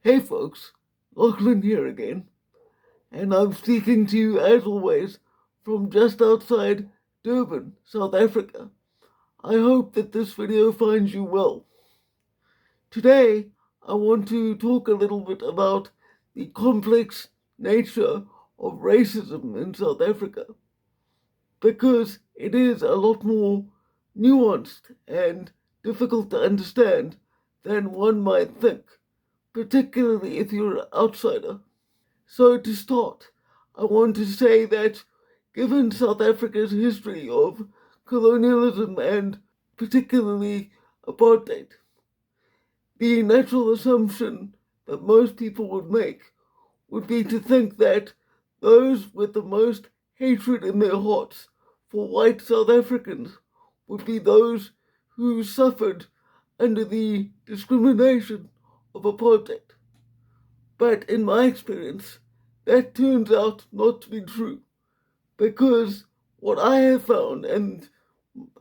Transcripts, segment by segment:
Hey folks, Lachlan here again, and I'm speaking to you as always from just outside Durban, South Africa. I hope that this video finds you well. Today, I want to talk a little bit about the complex nature of racism in South Africa, because it is a lot more nuanced and difficult to understand than one might think, particularly if you're an outsider. So, to start, I want to say that given South Africa's history of colonialism and particularly apartheid, the natural assumption that most people would make would be to think that those with the most hatred in their hearts for white South Africans would be those who suffered under the discrimination of apartheid. But in my experience, that turns out not to be true because what I have found, and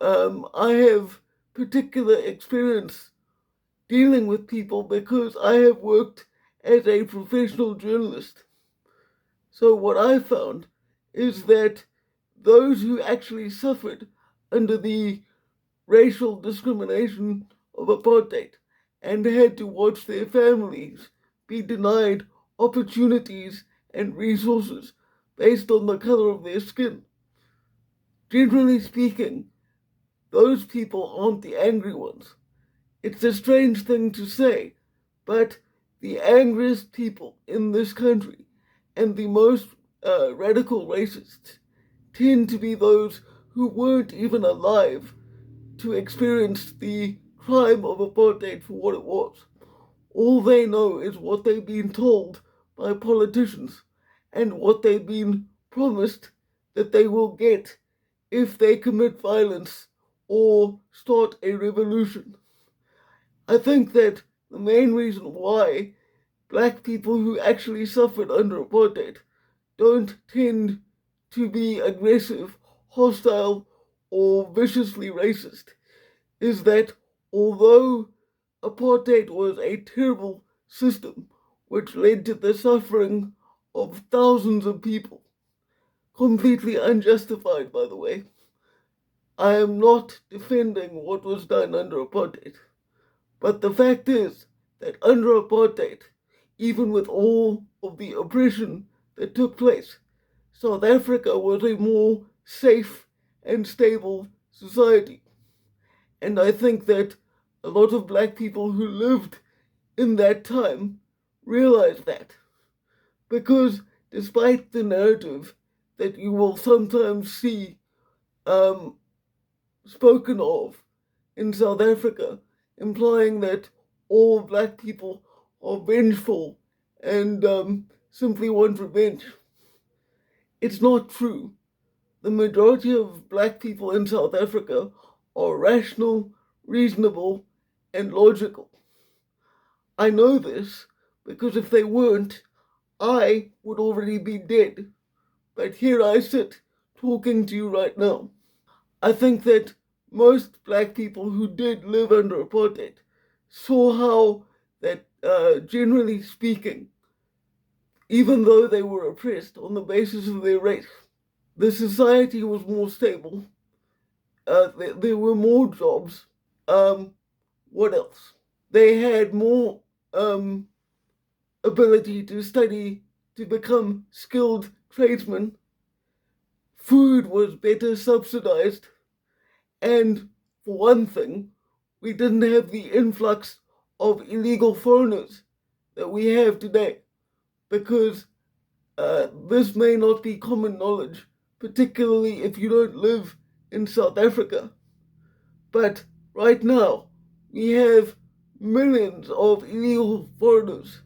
I have particular experience dealing with people because I have worked as a professional journalist. So, what I found is that those who actually suffered under the racial discrimination of apartheid and had to watch their families be denied opportunities and resources based on the color of their skin. Generally speaking, those people aren't the angry ones. It's a strange thing to say, but the angriest people in this country and the most radical racists tend to be those who weren't even alive to experience the crime of apartheid for what it was. All they know is what they've been told by politicians and what they've been promised that they will get if they commit violence or start a revolution. I think that the main reason why black people who actually suffered under apartheid don't tend to be aggressive, hostile, or viciously racist is that although apartheid was a terrible system which led to the suffering of thousands of people, completely unjustified, by the way, I am not defending what was done under apartheid. But the fact is that under apartheid, even with all of the oppression that took place, South Africa was a more safe and stable society. And I think that a lot of black people who lived in that time realized that. Because despite the narrative that you will sometimes see um, spoken of in South Africa, implying that all black people are vengeful and simply want revenge, it's not true. The majority of black people in South Africa are rational, reasonable, and logical. I know this because if they weren't, I would already be dead. But here I sit talking to you right now. I think that most black people who did live under apartheid saw how that, generally speaking, even though they were oppressed on the basis of their race, the society was more stable. There were more jobs. Um, what else? They had more um, ability to study to become skilled tradesmen. Food was better subsidized. And for one thing, we didn't have the influx of illegal foreigners that we have today because this may not be common knowledge, particularly if you don't live in South Africa. But right now, we have millions of illegal foreigners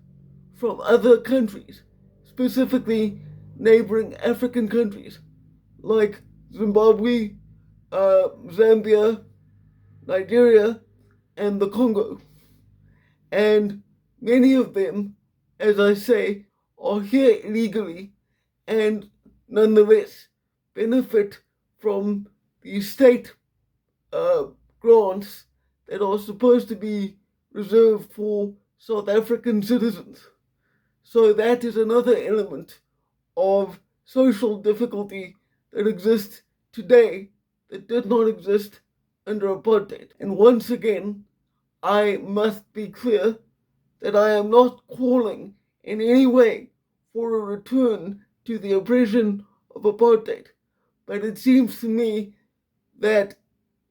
from other countries, specifically neighboring African countries like Zimbabwe, Zambia, Nigeria, and the Congo. And many of them, as I say, are here illegally and nonetheless benefit from the state uh, grants that are supposed to be reserved for South African citizens. So that is another element of social difficulty that exists today that did not exist under apartheid. And once again, I must be clear that I am not calling in any way for a return to the oppression of apartheid. But it seems to me that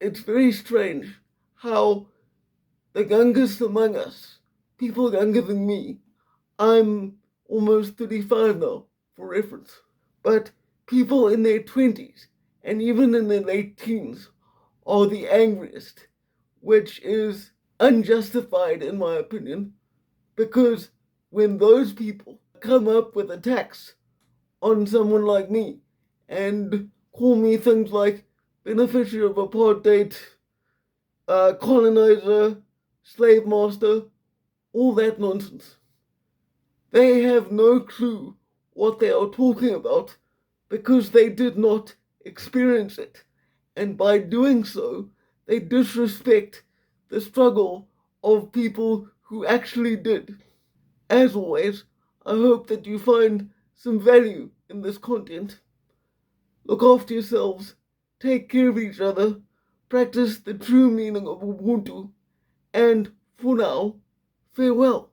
it's very strange how the youngest among us, people younger than me, I'm almost 35 now, for reference, but people in their 20s and even in their late teens are the angriest, which is unjustified in my opinion, because when those people come up with attacks on someone like me and call me things like beneficiary of apartheid, colonizer, slave master, all that nonsense, they have no clue what they are talking about because they did not experience it. And by doing so, they disrespect the struggle of people who actually did. As always, I hope that you find some value in this content. Look after yourselves, take care of each other, practice the true meaning of Ubuntu, and for now, farewell.